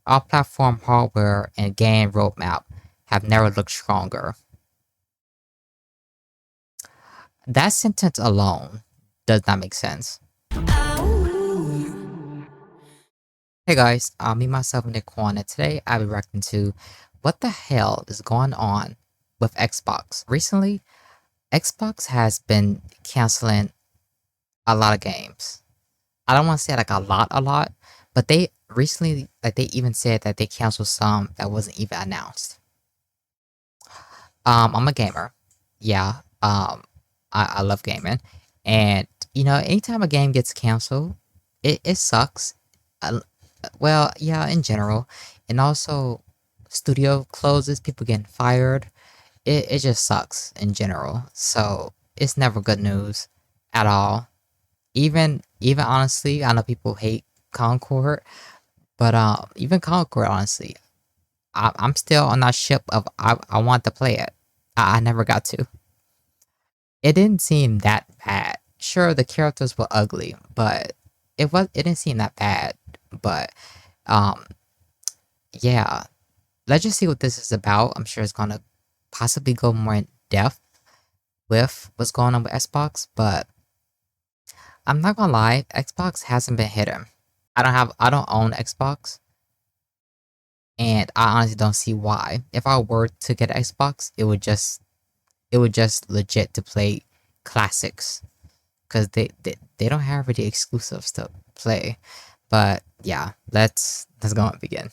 Our platform hardware and game roadmap have never looked stronger. That sentence alone does not make sense. Hey guys, me myself Nick Quan, and today I'll be reacting to what the hell is going on with Xbox. Recently, Xbox has been canceling a lot of games. I don't want to say like a lot, but they recently, like they even said that they canceled some that wasn't even announced. I'm a gamer. Yeah. I love gaming. And anytime a game gets canceled, it sucks. Uh, well, yeah, in general. And also studio closes, people getting fired. It just sucks in general. So it's never good news at all. Even honestly, I know people hate Concord, but even Concord, honestly, I'm still on that ship of I want to play it. I never got to. It didn't seem that bad. Sure, the characters were ugly, but it didn't seem that bad. But um yeah, let's just see what this is about. I'm sure it's gonna possibly go more in depth with what's going on with Xbox, but I'm not gonna lie, Xbox hasn't been hitting. I don't own Xbox, and I honestly don't see why. If I were to get an Xbox, it would just legit to play classics, because they don't have really exclusives to play. But yeah, let's go and begin.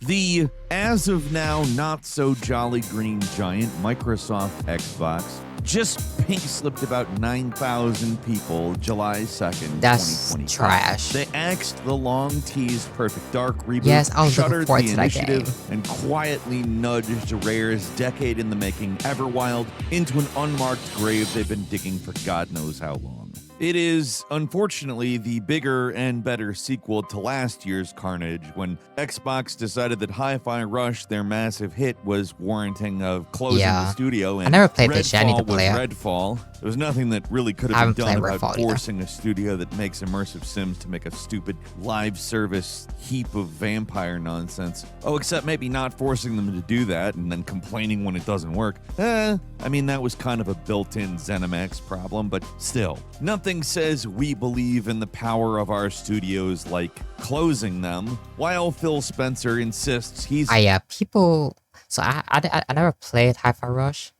The as of now not so jolly green giant Microsoft Xbox just pink slipped about 9,000 people July 2nd, That's 2020. trash. They axed the long teased Perfect Dark reboot, Yes, I was looking shuttered forward the to that initiative, game. and quietly nudged Rare's decade in the making Everwild into an unmarked grave they've been digging for God knows how long. It is, unfortunately, the bigger and better sequel to last year's Carnage, when Xbox decided that Hi-Fi Rush, their massive hit, was warranting of closing the Yeah, studio, I and never played this shit. I need to Redfall was play it. Redfall. There was nothing that really could I have been haven't done played about Redfall either. forcing a studio that makes immersive sims to make a stupid live service heap of vampire nonsense. Oh, except maybe not forcing them to do that and then complaining when it doesn't work. I mean, that was kind of a built-in ZeniMax problem, but still. Nothing says we believe in the power of our studios like closing them, while Phil Spencer insists he's... Yeah, people. So I never played Hi-Fi Rush.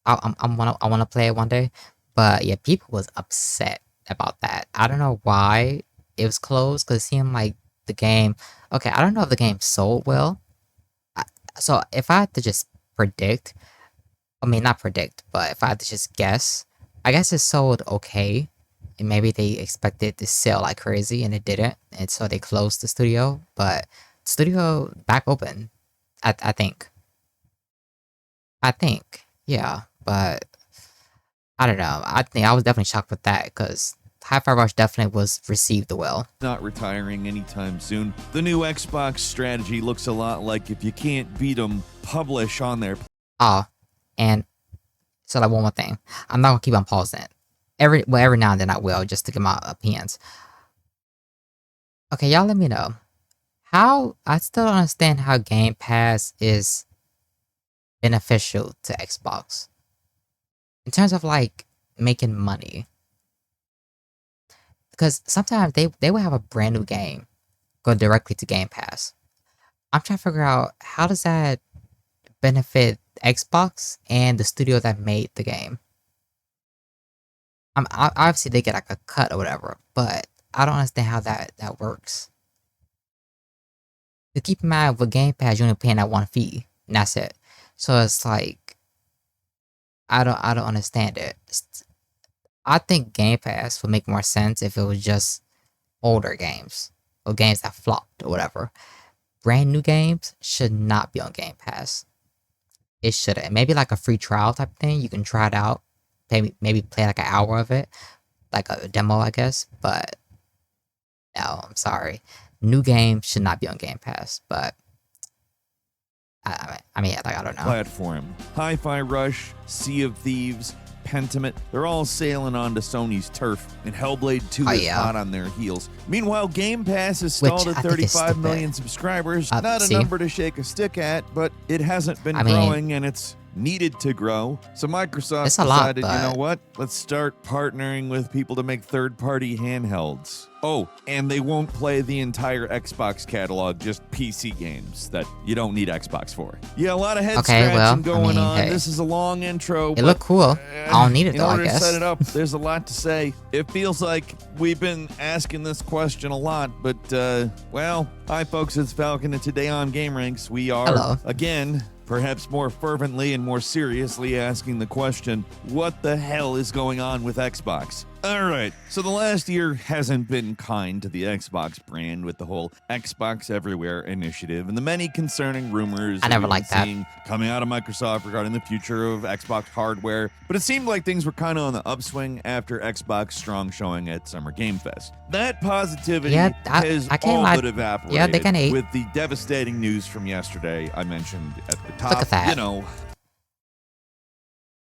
I wanna play it one day, but yeah, people was upset about that. I don't know why it was closed, because it seemed like the game. Okay, I don't know if the game sold well. I, so if I had to just predict, I mean not predict, but if I had to just guess, I guess it sold okay, and maybe they expected to sell like crazy and it didn't, and so they closed the studio. But studio back open, I think. Yeah, but I don't know. I think I was definitely shocked with that, because Hi-Fi Rush definitely was received well. not retiring anytime soon. The new Xbox strategy looks a lot like if you can't beat them, publish on their... Oh, and so like one more thing. I'm not gonna keep on pausing it. Every now and then I will, just to get my opinions. Okay, y'all let me know. How I still don't understand how Game Pass is beneficial to Xbox. In terms of like making money. Because sometimes they will have a brand new game go directly to Game Pass. I'm trying to figure out, how does that benefit Xbox and the studio that made the game? Obviously they get like a cut or whatever, but I don't understand how that works. To keep in mind, with Game Pass, you're only paying that one fee, and that's it. So it's like, I don't understand it. I think Game Pass would make more sense if it was just older games or games that flopped or whatever. Brand new games should not be on Game Pass. It shouldn't. Maybe like a free trial type thing. You can try it out. Maybe play like an hour of it, like a demo, I guess. But no, I'm sorry. New games should not be on Game Pass. But I mean, like, I don't know. platform. Hi-Fi Rush, Sea of Thieves, Pentiment, they're all sailing onto Sony's turf, and Hellblade 2 Oh is yeah, hot on their heels. Meanwhile, Game Pass is which stalled at I think is 35 stupid. million subscribers. Not a See, number to shake a stick at, but it hasn't been I mean, growing, and it's needed to grow. So Microsoft it's a lot, decided, you know but what? Let's start partnering with people to make third-party handhelds. Oh, and they won't play the entire Xbox catalog, just PC games that you don't need Xbox for. Yeah, a lot of head okay, scratching well, I going mean, on. hey, This is a long intro, it but looked cool. I don't need it in though, I order to set guess. it up, there's a lot to say. It feels like we've been asking this question a lot, but, well, hi folks, it's Falcon, and today on Gameranx, we are, Hello. again, perhaps more fervently and more seriously asking the question, what the hell is going on with Xbox? All right, so the last year hasn't been kind to the Xbox brand with the whole Xbox Everywhere initiative and the many concerning rumors I that never we've liked been that. seeing coming out of Microsoft regarding the future of Xbox hardware. But it seemed like things were kind of on the upswing after Xbox strong showing at Summer Game Fest. That positivity Yeah, has I can't all lie. but evaporated Yeah, they kinda ate. with the devastating news from yesterday I mentioned at the top. Look at that. You know,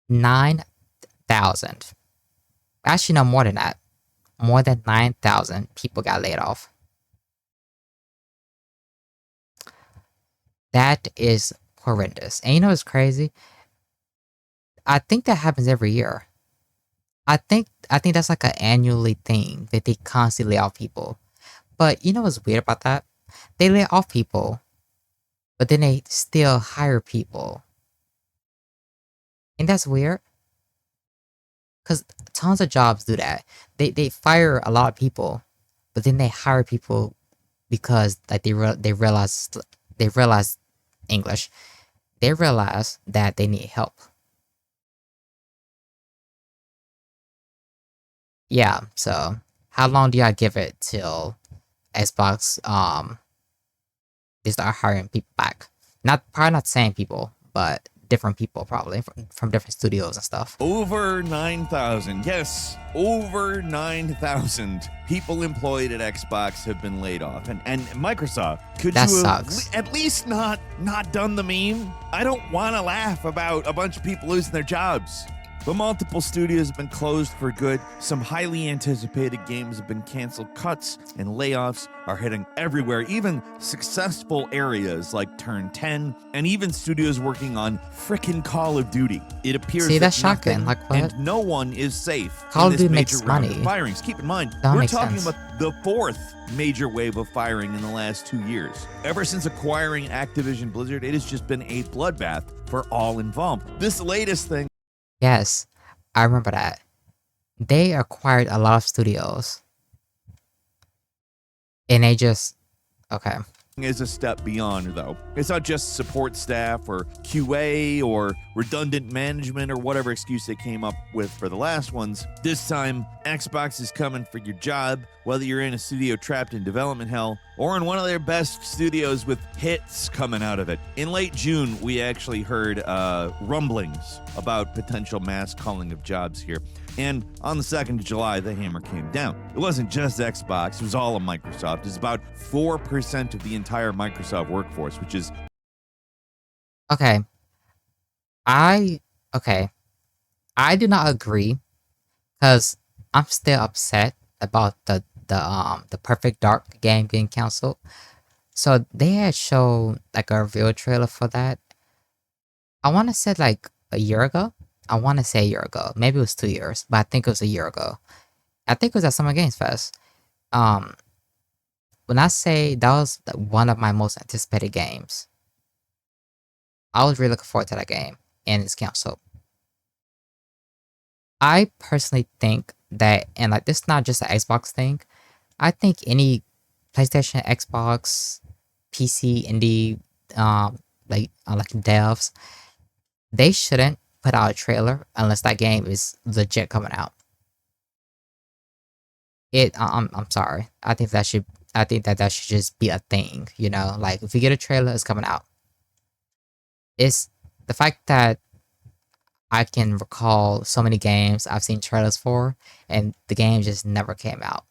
9,000. Actually, no, more than that. More than 9,000 people got laid off. That is horrendous. And you know what's crazy? I think that happens every year. I think that's like an annually thing that they constantly lay off people. But you know what's weird about that? They lay off people, but then they still hire people. And that's weird. Because tons of jobs do that. They fire a lot of people, but then they hire people because like they realize English. They realize that they need help. Yeah. So how long do y'all give it till Xbox they start hiring people back? Not probably not the same people, but different people probably from different studios and stuff. over 9,000. Yes, over 9,000 people employed at Xbox have been laid off. And Microsoft, could That you have sucks. at least not done the meme? I don't want to laugh about a bunch of people losing their jobs. But multiple studios have been closed for good. Some highly anticipated games have been canceled. Cuts and layoffs are hitting everywhere, even successful areas like Turn 10, and even studios working on frickin' Call of Duty. It appears See, that that's shocking. nothing Like, what? and no one is safe. Call in of this Duty major makes round of money. firings. Keep in mind, That we're makes talking sense. about the fourth major wave of firing in the last 2 years. Ever since acquiring Activision Blizzard, it has just been a bloodbath for all involved. This latest thing Yes, I remember that. They acquired a lot of studios, and they just okay. is a step beyond, though. It's not just support staff or QA or redundant management or whatever excuse they came up with for the last ones. This time, Xbox is coming for your job, whether you're in a studio trapped in development hell or in one of their best studios with hits coming out of it. In late June, we actually heard rumblings about potential mass calling of jobs here. And on the 2nd of July, the hammer came down. It wasn't just Xbox, it was all of Microsoft. It was about 4% of the entire Microsoft workforce, which is Okay, I okay. I do not agree because I'm still upset about the Perfect Dark game getting canceled. So they had shown like a reveal trailer for that. I want to say like a year ago. I want to say a year ago. Maybe it was 2 years, but I think it was a year ago. I think it was at Summer Games Fest. Um, when I say that was one of my most anticipated games, I was really looking forward to that game, and it's canceled. I personally think that, and like this is not just an Xbox thing. I think any PlayStation, Xbox, PC, indie, like devs, they shouldn't put out a trailer unless that game is legit coming out. I'm sorry. I think that should just be a thing. You know, like if you get a trailer, it's coming out. It's the fact that I can recall so many games I've seen trailers for, and the game just never came out.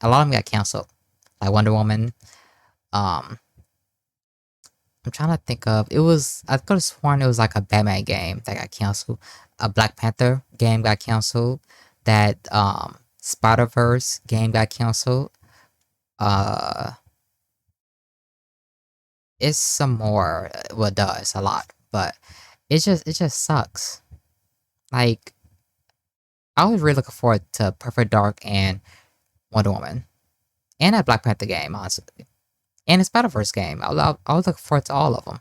A lot of them got canceled, like Wonder Woman. Um, I'm trying to think of. It was I could have sworn it was like a Batman game that got canceled. A Black Panther game got canceled. That Spider Verse game got canceled. Uh, it's some more. Well, it does a lot, but it just sucks. Like I was really looking forward to Perfect Dark and Wonder Woman and that Black Panther game, honestly, and the Spider Verse game. I was looking forward to all of them,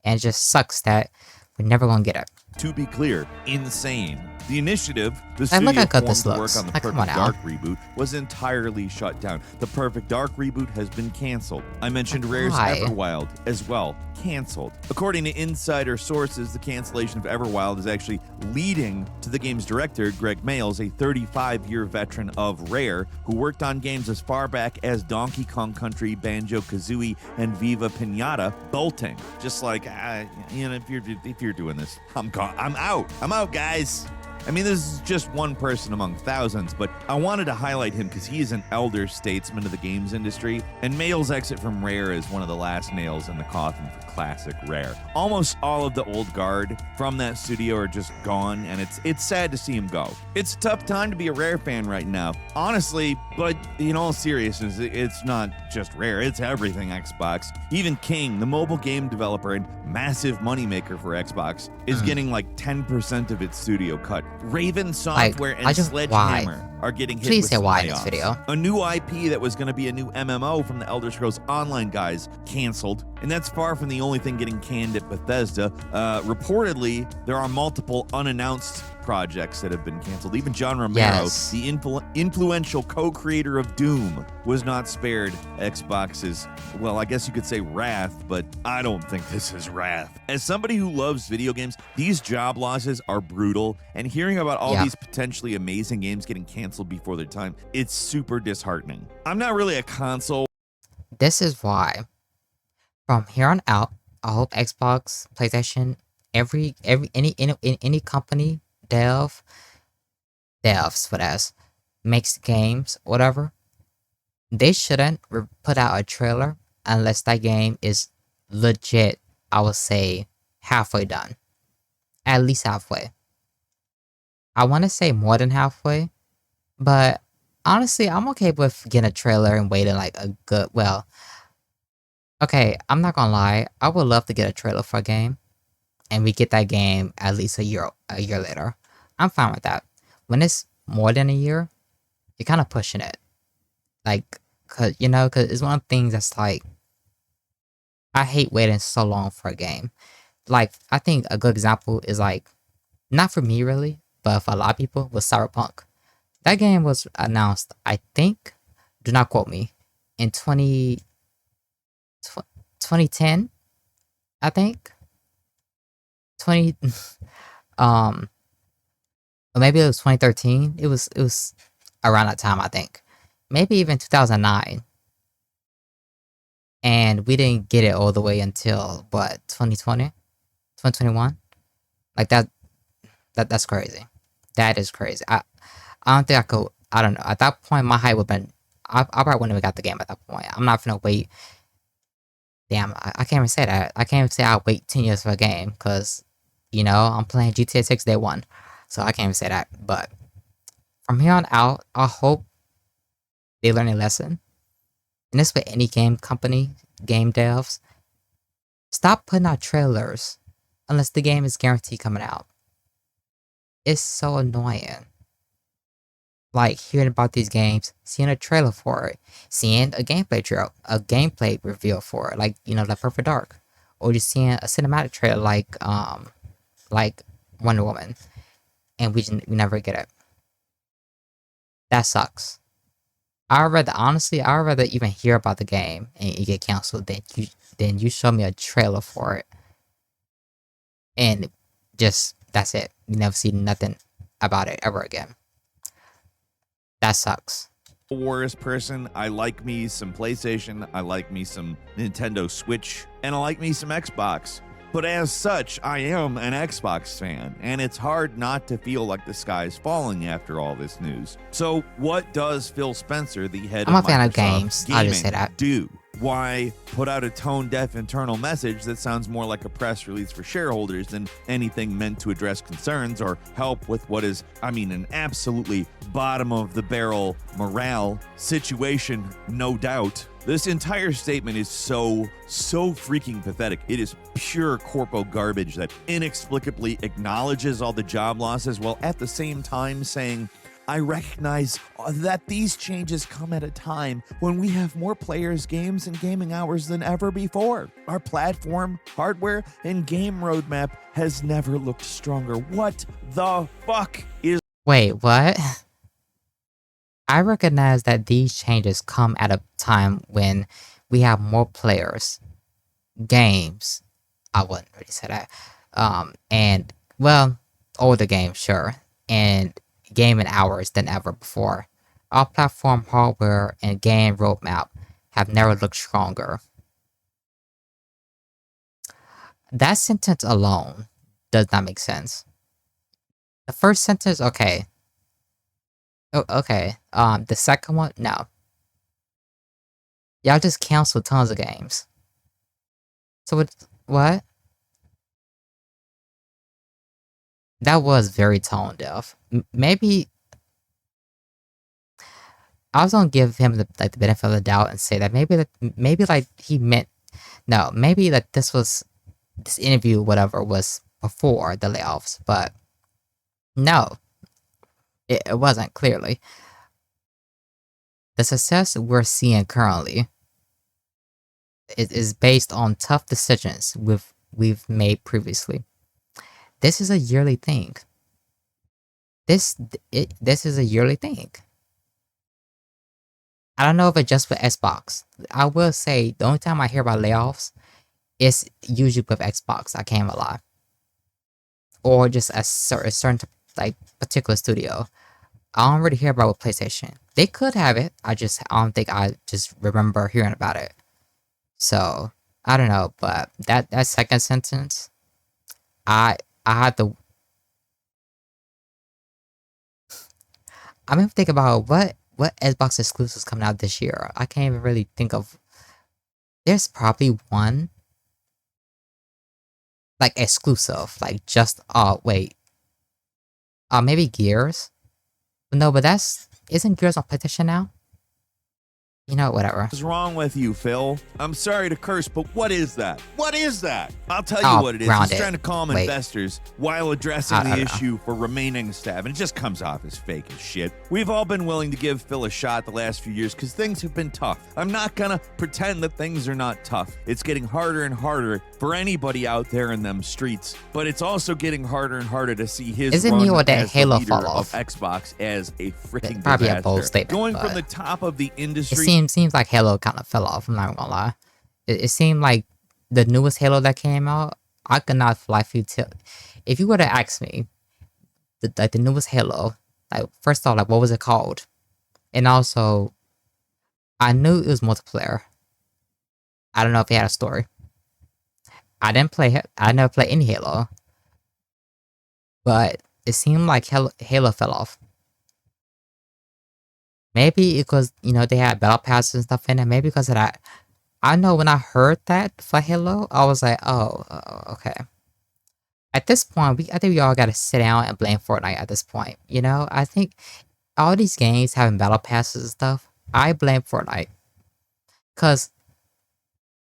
and it just sucks that we're never gonna get it. To be clear, insane. The initiative, the Like, look studio how good formed this to work looks. on the Like, come on Perfect now. Dark reboot, was entirely shut down. The Perfect Dark reboot has been canceled. I mentioned Rare's Why? Everwild as well, canceled. According to insider sources, the cancellation of Everwild is actually leading to the game's director, Greg Mayles, a 35-year veteran of Rare, who worked on games as far back as Donkey Kong Country, Banjo-Kazooie, and Viva Pinata, bolting. Just like, if you're doing this, I'm out. I'm out, guys. I mean, this is just one person among thousands, but I wanted to highlight him because he is an elder statesman of the games industry, and Mayles' exit from Rare is one of the last nails in the coffin for classic Rare. Almost all of the old guard from that studio are just gone, and it's sad to see him go. It's a tough time to be a Rare fan right now, honestly, but in all seriousness, it's not just Rare, it's everything Xbox. Even King, the mobile game developer and massive moneymaker for Xbox, is getting like 10% of its studio cut. Raven Software and Sledgehammer are getting hit Please with say some why in layoffs. this video. A new IP that was going to be a new MMO from the Elder Scrolls Online guys canceled, and that's far from the only thing getting canned at Bethesda. Reportedly, there are multiple unannounced projects that have been canceled. Even John Romero, the influential co-creator of Doom, was not spared Xbox's, well, I guess you could say wrath, but I don't think this is wrath. As somebody who loves video games, these job losses are brutal, and hearing about all these potentially amazing games getting canceled before their time, it's super disheartening. I'm not really a console. This is why, from here on out, I hope Xbox, PlayStation, any company, devs, whatever, makes games, whatever, they shouldn't put out a trailer unless that game is legit, I would say, halfway done. At least halfway. I want to say more than halfway, but honestly, I'm okay with getting a trailer and waiting like a good, well, okay, I'm not gonna lie, I would love to get a trailer for a game, and we get that game at least a year later. I'm fine with that. When it's more than a year, you're kind of pushing it. Like, cause it's one of the things that's like, I hate waiting so long for a game. Like, I think a good example is like, not for me really, but for a lot of people, was Cyberpunk. That game was announced, I think, do not quote me, in 2010, I think. 20 or maybe it was 2013. It was around that time, I think. Maybe even 2009. And we didn't get it all the way until what, 2020? 2021? Like that's crazy. That is crazy. I don't think I could. I don't know. At that point, my hype would have been. I probably wouldn't have got the game at that point. I'm not gonna wait. Damn, I can't even say that. I can't even say I'll wait 10 years for a game because, I'm playing GTA 6 day one. So I can't even say that. But from here on out, I hope they learn a lesson. And this with any game company, game devs. Stop putting out trailers unless the game is guaranteed coming out. It's so annoying. Like hearing about these games, seeing a trailer for it, seeing a gameplay reveal for it, like like Perfect Dark, or just seeing a cinematic trailer like Wonder Woman, and we never get it. That sucks. I'd rather even hear about the game and it get canceled than you show me a trailer for it, and just that's it. You never see nothing about it ever again. That sucks. Wars person. I like me some PlayStation, I like me some Nintendo Switch, and I like me some Xbox. But as such, I am an Xbox fan, and it's hard not to feel like the sky's falling after all this news. So what does Phil Spencer, the head I'm of a fan of Microsoft games. I'll just say that. do? why put out a tone-deaf internal message that sounds more like a press release for shareholders than anything meant to address concerns or help with what is, an absolutely bottom-of-the-barrel morale situation, no doubt. This entire statement is so freaking pathetic. It is pure corpo garbage that inexplicably acknowledges all the job losses while at the same time saying, I recognize that these changes come at a time when we have more players, games, and gaming hours than ever before. Our platform, hardware, and game roadmap has never looked stronger. What the fuck is... Wait, what? I recognize that these changes come at a time when we have more players, games. I wouldn't really say that. And, well, older games, sure. And gaming hours than ever before. Our platform, hardware, and game roadmap have never looked stronger. That sentence alone does not make sense. The first sentence, okay. Oh, okay. The second one, no. Y'all just canceled tons of games. So what? That was very tone deaf. Maybe I was gonna give him the benefit of the doubt and say that maybe like he meant no, maybe that this interview whatever was before the layoffs, but no, it wasn't clearly. The success we're seeing currently is based on tough decisions we've made previously. This is a yearly thing. This is a yearly thing. I don't know if it's just with Xbox. I will say the only time I hear about layoffs is usually with Xbox. I can't lie, or just a certain like particular studio. I don't really hear about with PlayStation. They could have it. I don't think I just remember hearing about it. So I don't know, but that second sentence, I had to. I mean, think about what Xbox exclusives coming out this year. I can't even really think of. There's probably one like exclusive, like just wait, maybe Gears. No, but isn't Gears on PlayStation now? You know, whatever. What's wrong with you, Phil? I'm sorry to curse, but what is that? What is that? I'll tell you what it is. He's trying to calm investors while addressing the issue for remaining staff, and it just comes off as fake as shit. We've all been willing to give Phil a shot the last few years because things have been tough. I'm not gonna pretend that things are not tough. It's getting harder and harder for anybody out there in them streets, but it's also getting harder and harder to see his run what that as Halo the leader fall of off? Xbox as a freaking Probably disaster. a bold statement. Going from the top of the industry. Seems like Halo kind of fell off. I'm not gonna lie. It seemed like the newest Halo that came out, I could not fly for you till. If you were to ask me, the newest Halo, like first off, like what was it called? And also, I knew it was multiplayer. I don't know if it had a story. I didn't play it. I never played any Halo, but it seemed like Halo fell off. Maybe because, they had battle passes and stuff in it. Maybe because of that. I know when I heard that for Halo, I was like, oh, okay. At this point, I think we all got to sit down and blame Fortnite at this point. I think all these games having battle passes and stuff, I blame Fortnite. Because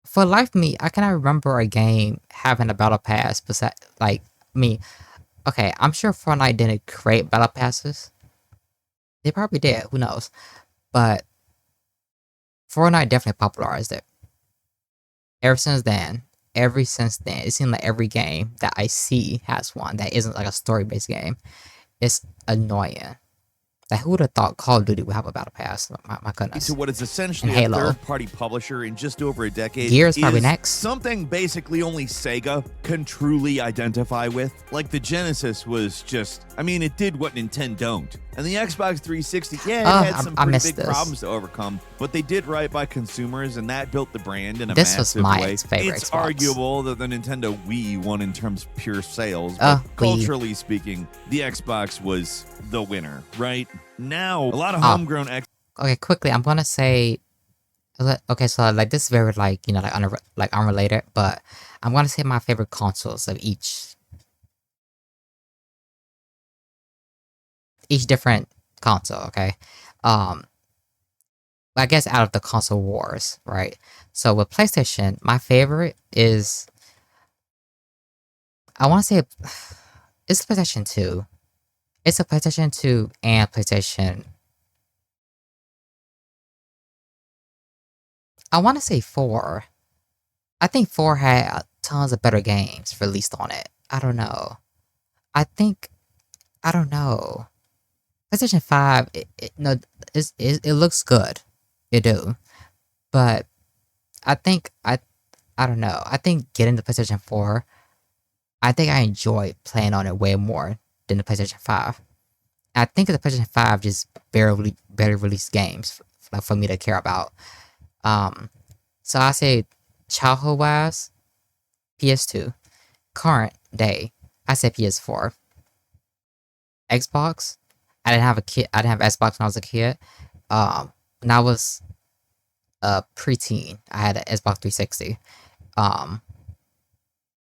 for life of me, I cannot remember a game having a battle pass besides, okay, I'm sure Fortnite didn't create battle passes. They probably did, who knows? But Fortnite definitely popularized it. Ever since then, it seems like every game that I see has one that isn't like a story-based game. It's annoying. Like, who would have thought Call of Duty would have a battle pass? My goodness. To what is essentially a third-party publisher in just over a decade. Gears probably next. Something basically only Sega can truly identify with. Like the Genesis was just, it did what Nintendo don't. And the Xbox 360, it had some pretty big problems to overcome, but they did right by consumers, and that built the brand in a massive way. This was my favorite It's Xbox. Arguable that the Nintendo Wii won in terms of pure sales, but culturally speaking, the Xbox was the winner, right? Now, a lot of homegrown Okay, quickly, I'm gonna say Okay, so like this is very like like like unrelated, but I'm gonna say my favorite consoles of each different console. Okay, um, I guess out of the console wars, right? So with PlayStation, my favorite is I want to say it's PlayStation 2. It's a PlayStation 2 and PlayStation. I want to say 4. I think 4 had tons of better games released on it. I don't know. I think I don't know. PlayStation 5, no, it looks good. It do. But I think I don't know. I think getting the PlayStation 4, I think I enjoy playing on it way more than the PlayStation 5. I think the PlayStation 5 just barely released games like for me to care about. Um so I say childhood wise, PS2. Current day, I say PS4. Xbox, I didn't have Xbox when I was a kid. When I was a preteen, I had an Xbox 360. Um,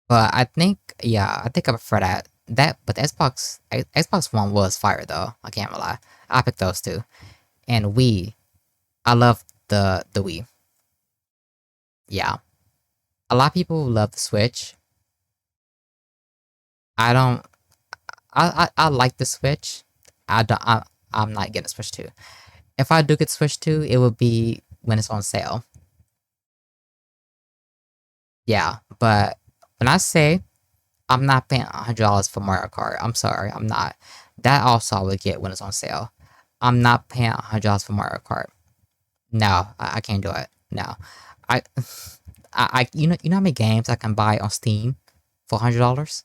but I think I prefer that. But the Xbox One was fire though. I can't lie. I picked those two. And Wii, I love the Wii. Yeah, a lot of people love the Switch. I don't. I like the Switch. I don't. I'm not getting a Switch 2. If I do get Switch 2, it would be when it's on sale. Yeah, but when I say I'm not paying $100 for Mario Kart, I'm sorry, I'm not. That also I would get when it's on sale. I'm not paying $100 for Mario Kart. No, I can't do it. No, I, you know how many games I can buy on Steam for $100?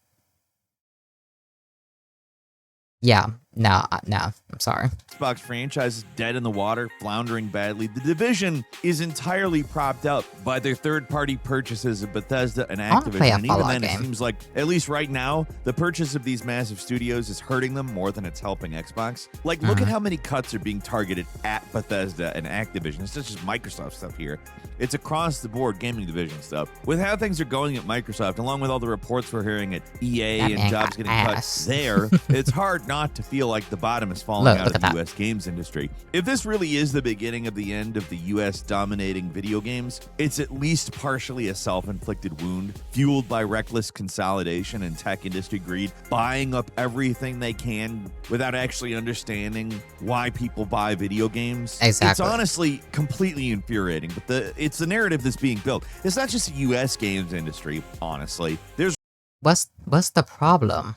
Yeah, no, no, I'm sorry. Xbox franchise is dead in the water, floundering badly. The division is entirely propped up by their third-party purchases of Bethesda and I want to play Activision. a And even Fallout then, it game. seems like, at least right now, the purchase of these massive studios is hurting them more than it's helping Xbox. Like, look at Hmm. how many cuts are being targeted at Bethesda and Activision. It's not just Microsoft stuff here. It's across-the-board gaming division stuff. With how things are going at Microsoft, along with all the reports we're hearing at That EA and man jobs got getting cut ass. there, it's hard not to feel like the bottom is falling out Look of at the that. U.S. games industry. If this really is the beginning of the end of the U.S. dominating video games, it's at least partially a self-inflicted wound, fueled by reckless consolidation and tech industry greed, buying up everything they can without actually understanding why people buy video games. It's Exactly. honestly completely infuriating, but it's the narrative that's being built. It's not just the U.S. games industry, honestly. There's What's the problem?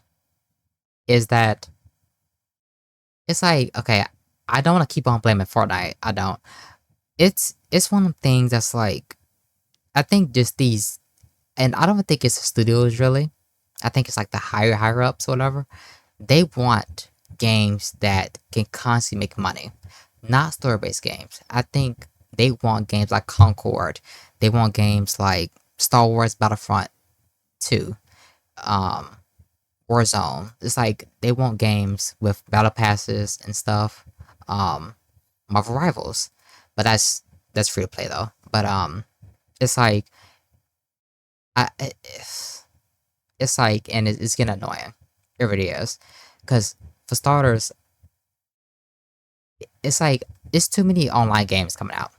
Is that it's like okay, I don't want to keep on blaming Fortnite. I don't. It's one of the things that's like I think just these, and I don't think it's the studios really. I think it's like the higher ups or whatever. They want games that can constantly make money, not story based games. I think they want games like Concord. They want games like Star Wars Battlefront 2, um, Warzone. It's like they want games with battle passes and stuff. Um, Marvel Rivals, but that's free to play though. But it's like I it's like and it's getting annoying. It really is, because for starters, it's like it's too many online games coming out.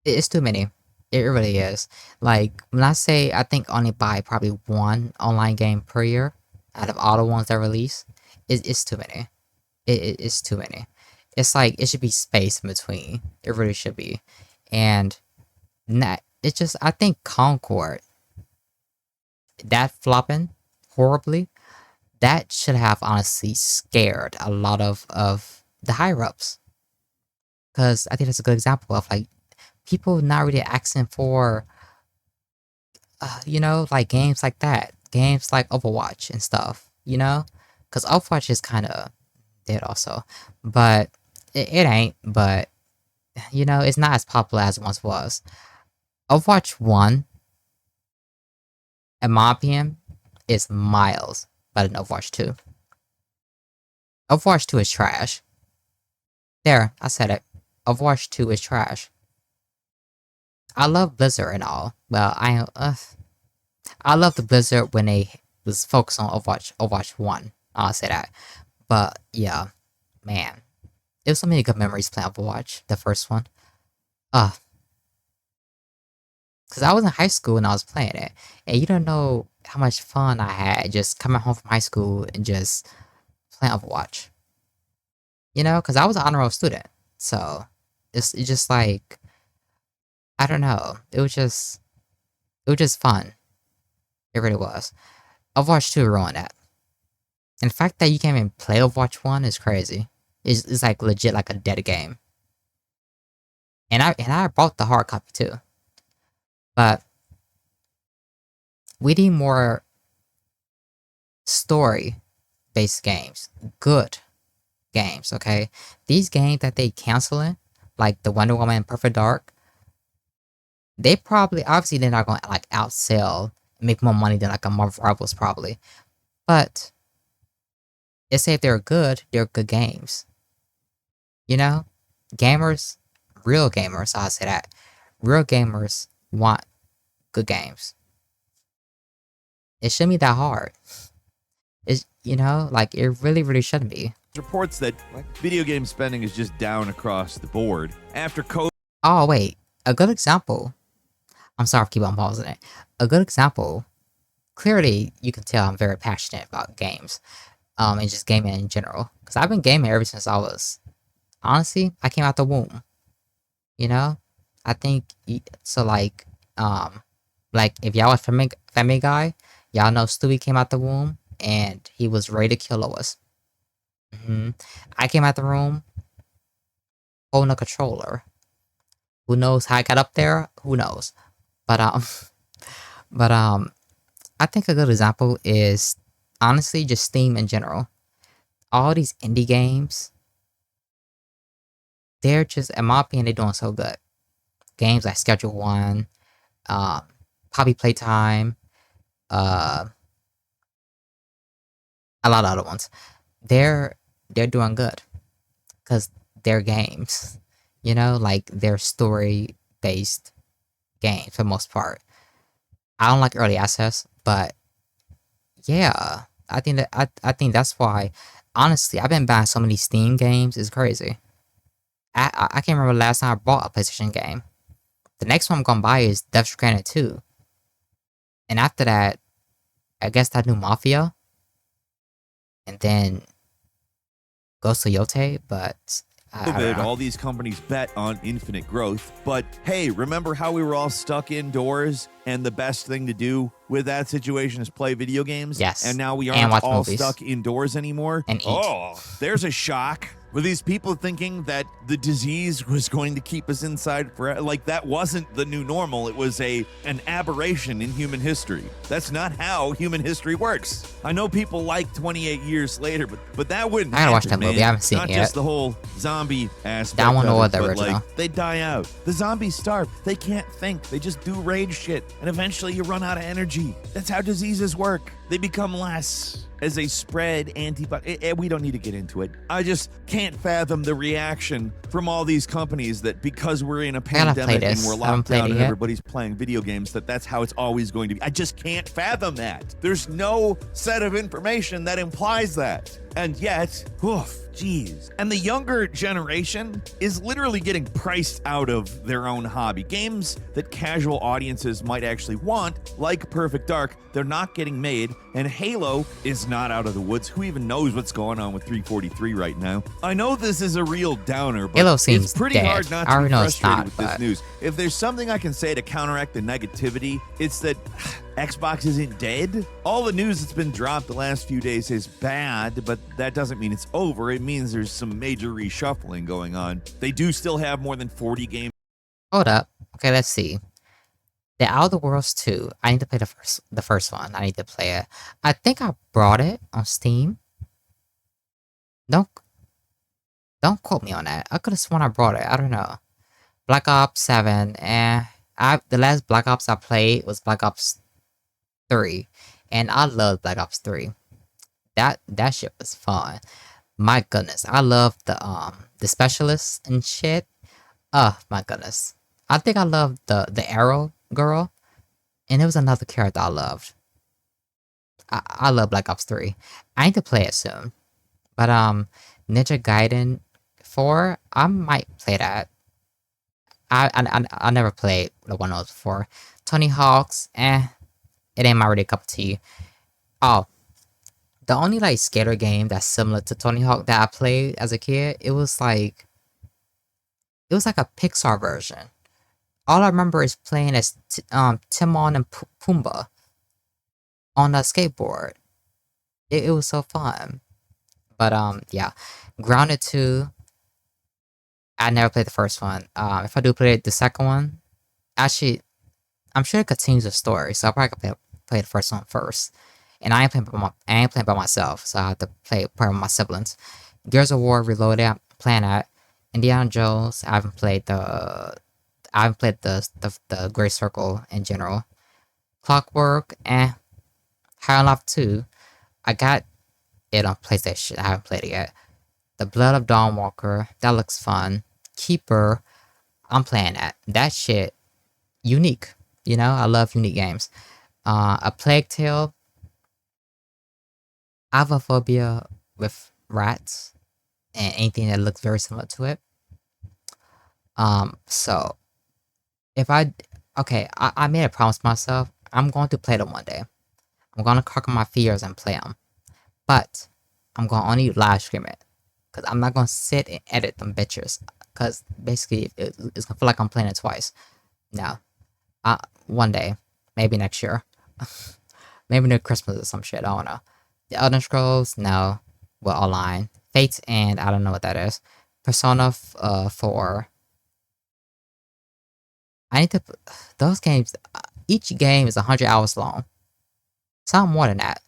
It's too many. It really is. Like when I say I think only buy probably one online game per year out of all the ones that release, it's too many. It's too many. It's like it should be space in between. It really should be, and not. It's just I think Concord that flopping horribly, that should have honestly scared a lot of the higher ups. Because I think that's a good example of like people not really asking for, like games like that, games like Overwatch and stuff. Because Overwatch is kind of dead also, but it ain't. But it's not as popular as it once was. Overwatch One, in my opinion, is miles better than Overwatch Two. Overwatch 2 is trash. There, I said it. Overwatch 2 is trash. I love Blizzard and all. Well, I love the Blizzard when they was focused on Overwatch One. I'll say that. But yeah, man, it was so many good memories playing Overwatch, the first one. Uh, cause I was in high school when I was playing it, and you don't know how much fun I had just coming home from high school and just playing Overwatch. You know, cause I was an honor roll student, so it's just like I don't know. It was just fun. It really was. Overwatch 2 ruined that. And the fact that you can't even play Overwatch 1 is crazy. It's like legit like a dead game. And I bought the hard copy too. But we need more story based games. Good games, okay? These games that they canceling, like the Wonder Woman and Perfect Dark, they probably obviously they're not gonna like outsell and make more money than like a Marvel Rivals probably. But let's say if they're good games. You know? Gamers, real gamers, I'll say that. Real gamers want good games. It shouldn't be that hard. It's like it really, really shouldn't be. reports that video game spending is just down across the board after COVID. Oh wait, a good example. I'm sorry for keep on pausing it. A good example. Clearly, you can tell I'm very passionate about games, and just gaming in general. Cause I've been gaming ever since I came out the womb. You know, I think so. Like if y'all watch Family Guy, y'all know Stewie came out the womb and he was ready to kill us. I came out the room holding a controller. Who knows how I got up there? Who knows? But but I think a good example is honestly just Steam in general. All these indie games, they're just, in my opinion, they're doing so good. Games like Schedule One, um, Poppy Playtime, uh, a lot of other ones. They're doing good because they're games. Like they're story based games for the most part. I don't like early access, but yeah, I think that's why. Honestly, I've been buying so many Steam games. It's crazy. I can't remember the last time I bought a PlayStation game. The next one I'm gonna buy is Death Stranding 2. And after that, I guess that new Mafia. And then Ghost of Yote, but I don't COVID, know. all these companies bet on infinite growth. But hey, remember how we were all stuck indoors and the best thing to do with that situation is play video games? Yes. And now we And aren't watch all movies. stuck indoors anymore? And eat. Oh, there's a shock. Were these people thinking that the disease was going to keep us inside forever? Like that wasn't the new normal. It was an aberration in human history. That's not how human history works. I know people like 28 years later, but that wouldn't I gotta watch happen, that movie. man. I haven't seen Not it just yet. the whole zombie aspect. That one of or it, the but, original. like, they die out. The zombies starve. They can't think. They just do rage shit, and eventually you run out of energy. That's how diseases work. They become less as they spread antibody. We don't need to get into it. I just can't fathom the reaction from all these companies that because we're in a gotta play pandemic and this. we're I haven't locked played down it and yet. everybody's playing video games, that's how it's always going to be. I just can't fathom that. There's no set of information that implies that. And yet, oof, geez. And the younger generation is literally getting priced out of their own hobby. Games that casual audiences might actually want, like Perfect Dark, they're not getting made, and Halo is not out of the woods. Who even knows what's going on with 343 right now? I know this is a real downer, but Halo seems it's pretty dead. hard not I to already be know it's frustrated not, with this but news. If there's something I can say to counteract the negativity, it's that Xbox isn't dead. All the news that's been dropped the last few days is bad, but that doesn't mean it's over. It means there's some major reshuffling going on. They do still have more than 40 games. Hold up. Okay, let's see. The Outer Worlds 2. I need to play the first one. I need to play it. I think I brought it on Steam. Don't don't quote me on that. I could have sworn I brought it. I don't know. Black Ops 7. The last Black Ops I played was Black Ops 3. And I loved Black Ops 3. That shit was fun. My goodness. I love the specialists and shit. Oh my goodness. I think I loved the Arrow girl, and there was another character I loved. I love Black Ops 3. I need to play it soon. But Ninja Gaiden 4, I might play that. I never played the one of those before. Tony Hawk's, it ain't my really cup of tea. Oh, the only like skater game that's similar to Tony Hawk that I played as a kid, it was like a Pixar version. All I remember is playing as Timon and Pumbaa on a skateboard. It was so fun. But yeah, Grounded 2. I never played the first one. If I do play the second one, actually, I'm sure it continues the story, so I probably could play the first one first. And I ain't playing by myself, so I have to play part with my siblings. Gears of War Reloaded, I'm playing that. Indiana Jones, I haven't played the Great Circle in general. Clockwork, High on Life 2, I got it on PlayStation. I haven't played it yet. The Blood of Dawnwalker, that looks fun. Keeper, I'm playing that. That shit, unique. I love unique games. A Plague Tale, I have a phobia with rats and anything that looks very similar to it. So if I, okay, I made a promise to myself. I'm going to play them one day. I'm going to conquer my fears and play them. But I'm going to only live stream it. Because I'm not going to sit and edit them bitches. Because basically, it's going to feel like I'm playing it twice. No. One day. Maybe next year. Maybe near Christmas or some shit. I don't know. The Elden Scrolls, no. Well, online. Fate, and I don't know what that is. Persona 4. I need to. Those games. Each game is 100 hours long. Some more than that.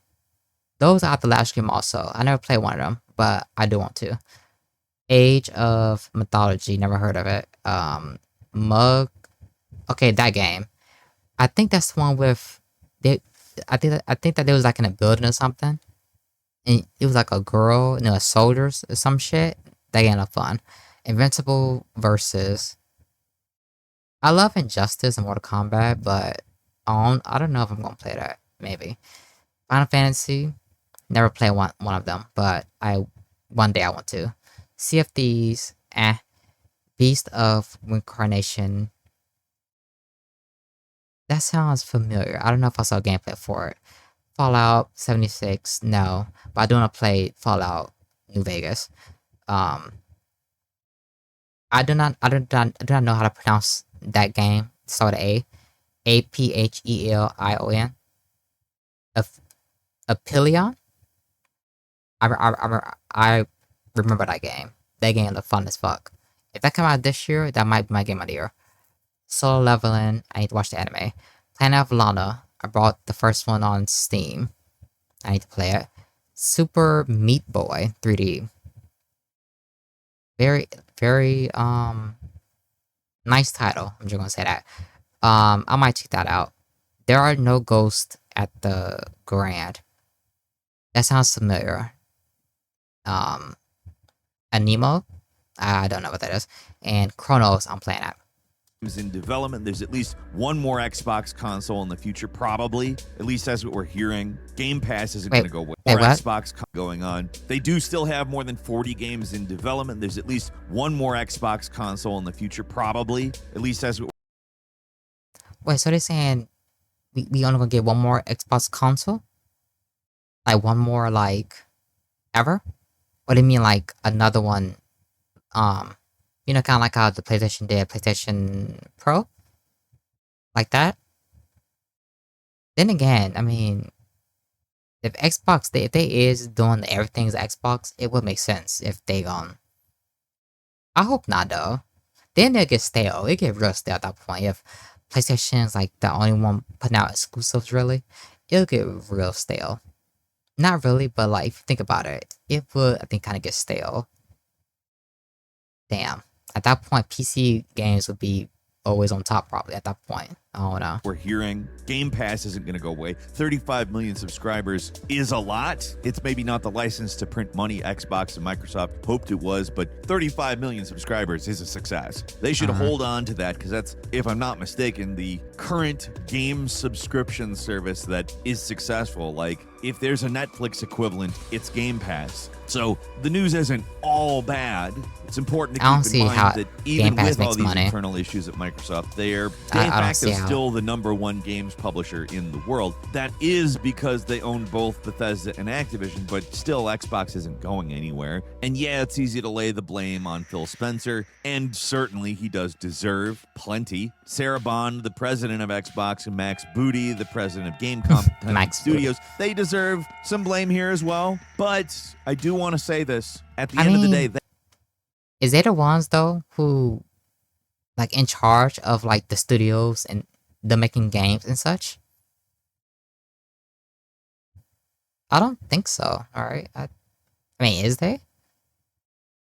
Those are the last game also. I never played one of them, but I do want to. Age of Mythology, never heard of it. Mug. Okay, that game. I think that's the one with they. I think that they was like in a building or something, and it was like a girl and there was soldiers or some shit. That game looked fun. Invincible versus. I love Injustice and Mortal Kombat, but I don't know if I'm gonna play that. Maybe Final Fantasy. Never play one of them, but one day I want to. Sea of Thieves, Beast of Reincarnation. That sounds familiar. I don't know if I saw gameplay for it. Fallout 76, no. But I do want to play Fallout New Vegas. Um I do not know how to pronounce that game. Start with A. Aphellion. Ap- Apillion? I remember that game. That game looked fun as fuck. If that come out this year, that might be my game of the year. Solo Leveling, I need to watch the anime. Planet of Lana, I bought the first one on Steam. I need to play it. Super Meat Boy 3D. Very, very, nice title. I'm just gonna say that. I might check that out. There are no ghosts at the Grand. That sounds familiar. Um, Anemo, I don't know what that is. And Chronos, I'm playing that. Is in development. There's at least one more Xbox console in the future, probably. At least that's what we're hearing. Game Pass isn't going to go away. More what? Going on. They do still have more than 40 games in development. There's at least one more Xbox console in the future, probably. At least that's what. Wait, so they're saying we only gonna get one more Xbox console? Like one more, like ever? What do you mean, like another one? Um, kind of like how the PlayStation did PlayStation Pro, like that. Then again, I mean, if if they is doing everything's Xbox, it would make sense if they I hope not though. Then they'll get stale. It get real stale at that point. If PlayStation's like the only one putting out exclusives, really, it'll get real stale. Not really, but like if you think about it, it would I think kind of get stale. Damn. At that point, PC games would be always on top, probably. At that point, Oh no. We're hearing Game Pass isn't going to go away. 35 million subscribers is a lot. It's maybe not the license to print money Xbox and Microsoft hoped it was, but 35 million subscribers is a success. They should hold on to that because that's, if I'm not mistaken, the current game subscription service that is successful. Like, if there's a Netflix equivalent, it's Game Pass. So the news isn't all bad. It's important to I don't keep see in how mind that even Game Pass with all makes these money. internal issues at Microsoft, they are I de don't facto see how. still the #1 games publisher in the world. That is because they own both Bethesda and Activision, but still Xbox isn't going anywhere. And yeah, it's easy to lay the blame on Phil Spencer, and certainly he does deserve plenty. Sarah Bond, the president of Xbox, and Max Booty, the president of Max Studios, they deserve some blame here as well. But I do want to say this. At the I end of the mean, day, is they the ones though who like in charge of like the studios and the making games and such? I don't think so. All right. I mean, is they?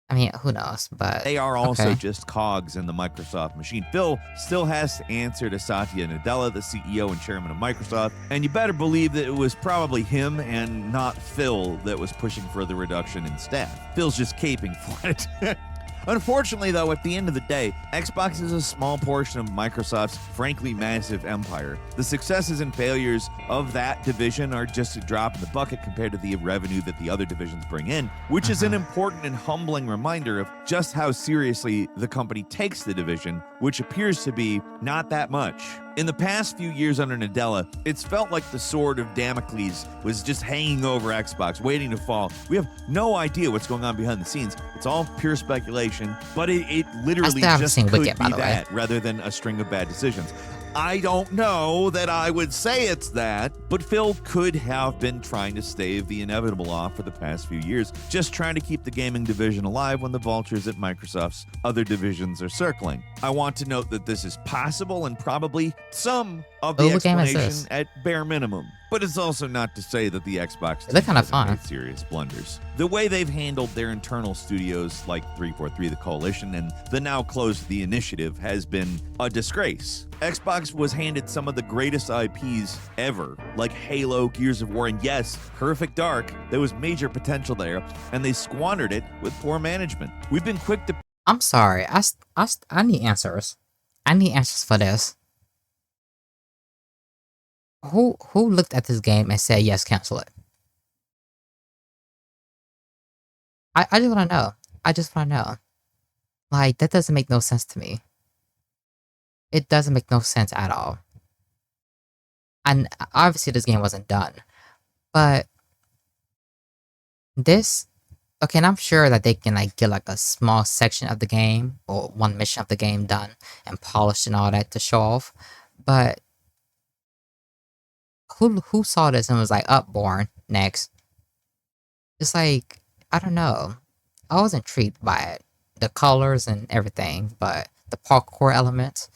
I mean, who knows? But they are also okay. just cogs in the Microsoft machine. Phil still has to answer to Satya Nadella, the CEO and chairman of Microsoft, and you better believe that it was probably him and not Phil that was pushing for the reduction in staff. Phil's just caping for it. Unfortunately, though, at the end of the day, Xbox is a small portion of Microsoft's frankly massive empire. The successes and failures of that division are just a drop in the bucket compared to the revenue that the other divisions bring in, which is an important and humbling reminder of just how seriously the company takes the division, which appears to be not that much. In the past few years under Nadella, it's felt like the sword of Damocles was just hanging over Xbox, waiting to fall. We have no idea what's going on behind the scenes. It's all pure speculation, but it literally just could be that rather than a string of bad decisions. I don't know that I would say it's that, but Phil could have been trying to stave the inevitable off for the past few years, just trying to keep the gaming division alive when the vultures at Microsoft's other divisions are circling. I want to note that this is possible and probably some of the explanation at bare minimum, but it's also not to say that the Xbox they're kind of fun. made serious blunders. The way they've handled their internal studios like 343 The Coalition and the now closed The Initiative has been a disgrace. Xbox was handed some of the greatest IPs ever, like Halo, Gears of War, and yes, Perfect Dark. There was major potential there, and they squandered it with poor management. We've been quick to... I'm sorry. I need answers. I need answers for this. Who looked at this game and said, yes, cancel it? I just want to know. I just want to know. Like, that doesn't make no sense to me. It doesn't make no sense at all. And obviously this game wasn't done. But this... Okay, and I'm sure that they can like get like a small section of the game or one mission of the game done and polished and all that to show off. But who saw this and was like, up, born, next? It's like, I don't know. I was intrigued by it. The colors and everything, but the parkour elements.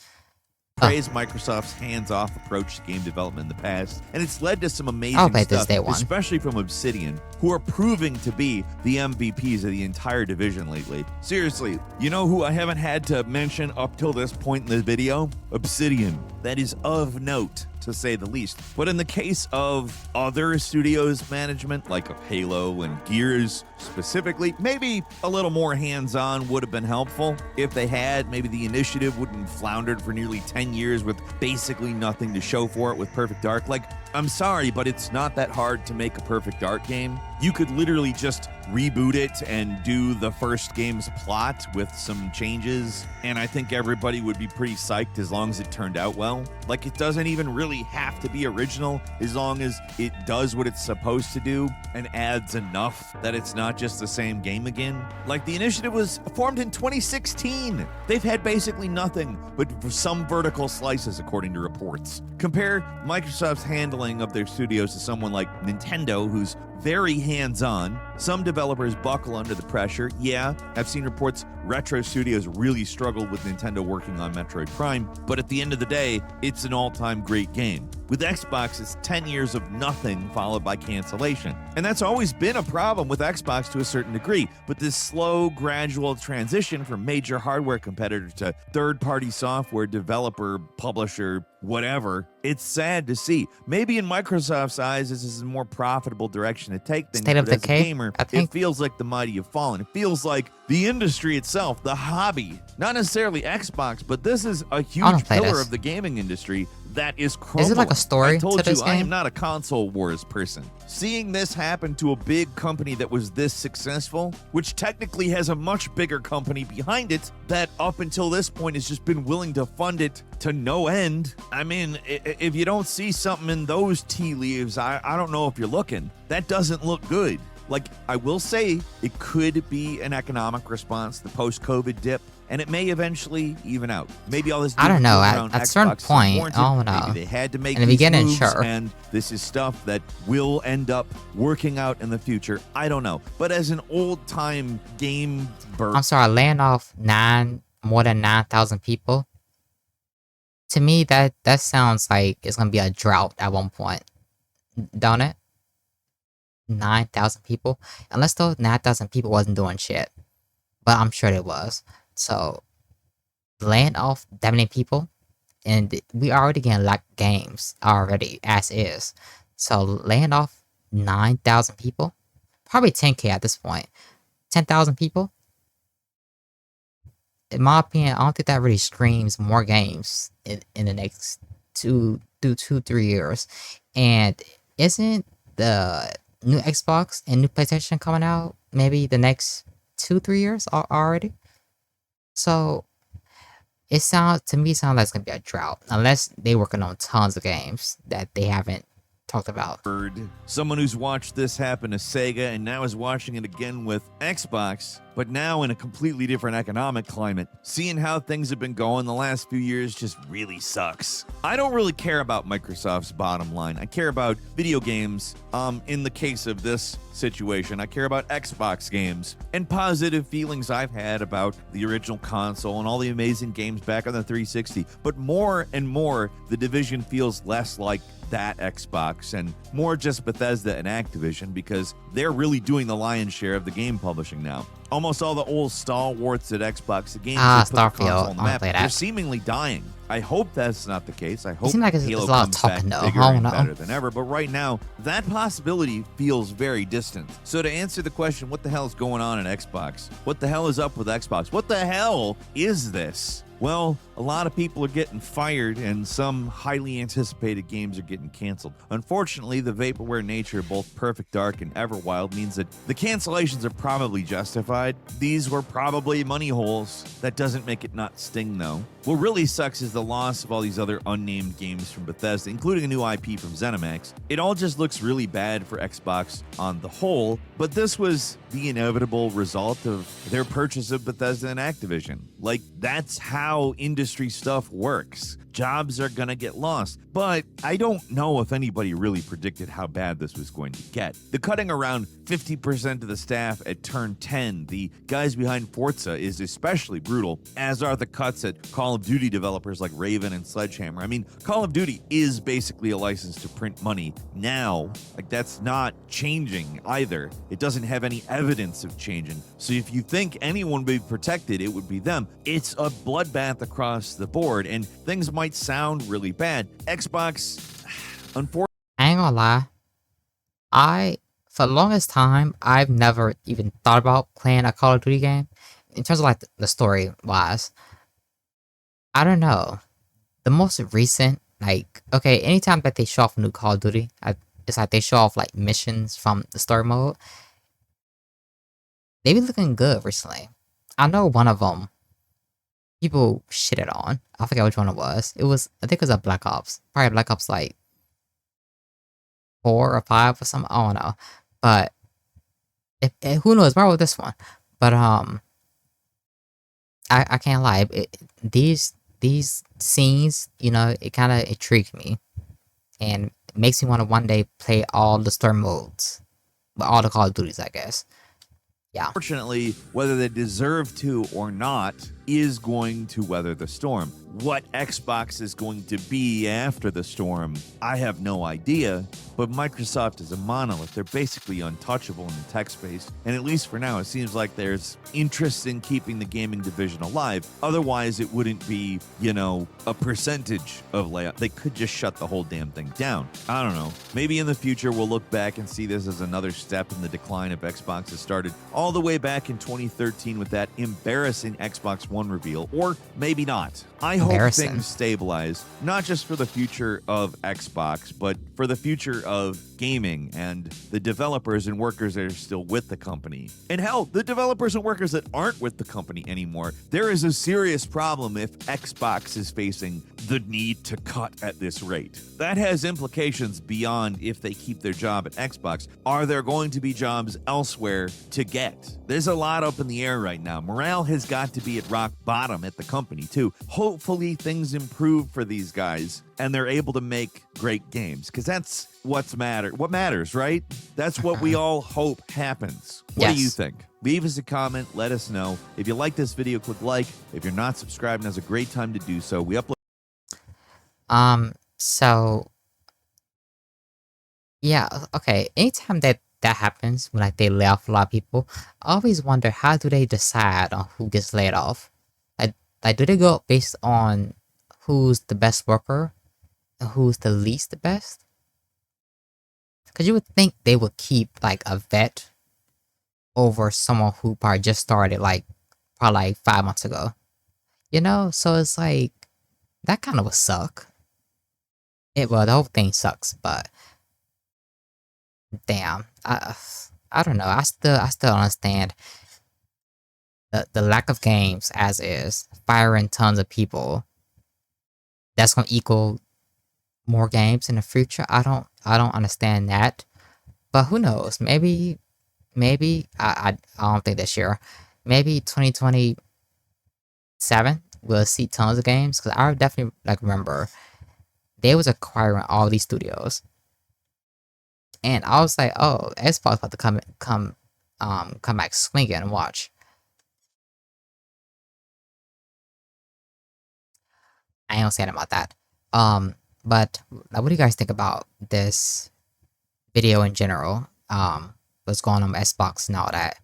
Praise Microsoft's hands-off approach to game development in the past, and it's led to some amazing stuff, especially from Obsidian, who are proving to be the MVPs of the entire division lately. Seriously, you know who I haven't had to mention up till this point in the video? Obsidian. That is of note, to say the least. But in the case of other studios management, like of Halo and Gears specifically, maybe a little more hands-on would have been helpful. If they had, maybe the Initiative wouldn't have floundered for nearly 10 years with basically nothing to show for it with Perfect Dark. Like, I'm sorry, but it's not that hard to make a Perfect Dark game. You could literally just reboot it and do the first game's plot with some changes, and I think everybody would be pretty psyched as long as it turned out well. Like, it doesn't even really have to be original as long as it does what it's supposed to do and adds enough that it's not just the same game again. Like, the Initiative was formed in 2016. They've had basically nothing but some vertical slices, according to reports. Compare Microsoft's handling of their studios to someone like Nintendo, who's very hands-on. Some developers buckle under the pressure. Yeah, I've seen reports Retro Studios really struggled with Nintendo working on Metroid Prime, but at the end of the day, it's an all-time great game. With Xbox, it's 10 years of nothing followed by cancellation. And that's always been a problem with Xbox to a certain degree. But this slow, gradual transition from major hardware competitor to third-party software developer, publisher, whatever, it's sad to see. Maybe in Microsoft's eyes, this is a more profitable direction to take things, State of but as a Decay, gamer, I it think. feels like the mighty have fallen. It feels like the industry itself, the hobby, not necessarily Xbox, but this is a I huge wanna play pillar this. of the gaming industry that is crumbling. Is it like a story I told to this you, I am game? not a console wars person. Seeing this happen to a big company that was this successful, which technically has a much bigger company behind it that up until this point has just been willing to fund it to no end. I mean, if you don't see something in those tea leaves, I don't know if you're looking. That doesn't look good. Like, I will say it could be an economic response, the post-COVID dip, and it may eventually even out. Maybe all this I don't know. around At a certain Xbox is point, warranted. I don't know. Maybe they had to make In the these beginning, moves, sure. and this is stuff that will end up working out in the future. I don't know. But as an old-time game I'm sorry, laying off more than 9,000 people. To me, that sounds like it's gonna be a drought at one point, don't it? 9,000 people, unless those 9,000 people wasn't doing shit, but I'm sure it was. So laying off that many people, and we already getting like games already as is. So laying off 9,000 people, probably 10K at this point, 10,000 people. In my opinion, I don't think that really screams more games in the next 3 years. And isn't the new Xbox and new PlayStation coming out maybe the next 2-3 years already? So it sounds like it's gonna be a drought unless they're working on tons of games that they haven't talked about. Someone who's watched this happen to Sega and now is watching it again with Xbox, but now in a completely different economic climate. Seeing how things have been going the last few years just really sucks. I don't really care about Microsoft's bottom line. I care about video games. In the case of this situation, I care about Xbox games and positive feelings I've had about the original console and all the amazing games back on the 360. But more and more, the division feels less like that Xbox and more just Bethesda and Activision because they're really doing the lion's share of the game publishing now. Almost all the old stalwarts at Xbox, the games that put the console Starfield. on the I wanna map, play they're that. seemingly dying. I hope that's not the case. I hope seems like it's Halo a lot of comes talking, back though. bigger I don't and know. better than ever. But right now, that possibility feels very distant. So to answer the question, what the hell is going on at Xbox? What the hell is up with Xbox? What the hell is this? Well, a lot of people are getting fired and some highly anticipated games are getting canceled. Unfortunately, the vaporware nature of both Perfect Dark and Everwild means that the cancellations are probably justified. These were probably money holes. That doesn't make it not sting, though. What really sucks is the loss of all these other unnamed games from Bethesda, including a new IP from ZeniMax. It all just looks really bad for Xbox on the whole, but this was the inevitable result of their purchase of Bethesda and Activision. Like, that's how industry stuff works. Jobs are gonna get lost, but I don't know if anybody really predicted how bad this was going to get. The cutting around 50% of the staff at Turn 10, the guys behind Forza, is especially brutal, as are the cuts at Call of Duty developers like Raven and Sledgehammer. I mean, Call of Duty is basically a license to print money now. Like, that's not changing either. It doesn't have any evidence of changing. So if you think anyone would be protected, it would be them. It's a bloodbath across the board, and things might sound really bad. Xbox, unfortunately, I ain't gonna lie. For the longest time, I've never even thought about playing a Call of Duty game. In terms of like the story wise, I don't know. The most recent, like, okay, anytime that they show off a new Call of Duty, it's like they show off like missions from the story mode. They be looking good recently. I know one of them people shitted on. I forget which one it was. I think it was a Black Ops. Probably Black Ops like 4 or 5 or something. I don't know. But who knows? Probably this one. But I can't lie. These scenes, it kind of intrigued me, and it makes me want to one day play all the story modes, but all the Call of Duties, I guess. Yeah. unfortunately, whether they deserve to or not, is going to weather the storm. What Xbox is going to be after the storm, I have no idea, but Microsoft is a monolith. They're basically untouchable in the tech space, and at least for now, it seems like there's interest in keeping the gaming division alive. Otherwise, it wouldn't be, a percentage of layoff. They could just shut the whole damn thing down. I don't know. Maybe in the future, we'll look back and see this as another step in the decline of Xbox that started all the way back in 2013 with that embarrassing Xbox One reveal, or maybe not. I hope things stabilize, not just for the future of Xbox, but for the future of gaming and the developers and workers that are still with the company. And hell, the developers and workers that aren't with the company anymore. There is a serious problem if Xbox is facing the need to cut at this rate. That has implications beyond if they keep their job at Xbox. Are there going to be jobs elsewhere to get? There's a lot up in the air right now. Morale has got to be at rock bottom at the company too. Hopefully things improve for these guys and they're able to make great games, because that's what matters, right? That's what we all hope happens. What do you think? Leave us a comment, let us know. If you like this video, click like. If you're not subscribed, now's a great time to do so. We upload so yeah, okay. Anytime that happens, when like they lay off a lot of people, I always wonder, how do they decide on who gets laid off? Like do they go based on who's the best worker and who's the least the best? Because you would think they would keep like a vet over someone who probably just started probably like 5 months ago. So it's like, that kind of would suck. Well, the whole thing sucks, but damn, I don't know. I still understand the lack of games as is. Firing tons of people, that's gonna equal more games in the future. I don't understand that, but who knows? Maybe I don't think this year. Maybe 2027 we'll see tons of games, because I definitely remember they was acquiring all these studios, and I was like, oh, Xbox about to come back swinging and watch. I ain't saying about that. But what do you guys think about this video in general? What's going on with Xbox and all that?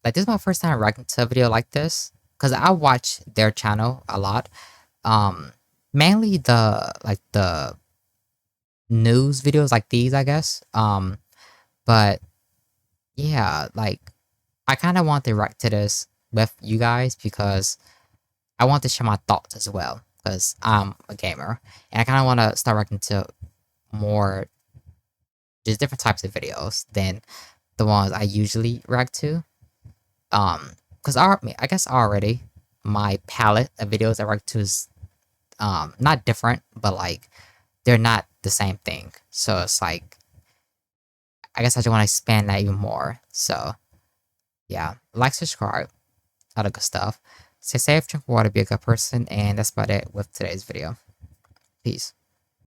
This is my first time reacting to a video like this, because I watch their channel a lot. Mainly the news videos like these, I guess. But yeah, I kind of want to react to this with you guys, because I want to share my thoughts as well, because I'm a gamer, and I kind of want to start reacting to more, just different types of videos than the ones I usually react to. Because I guess already my palette of videos I react to is not different, but they're not the same thing. So it's I guess I just want to expand that even more. So yeah, subscribe, all the good stuff. Stay safe, drink water, be a good person, and that's about it with today's video. Peace.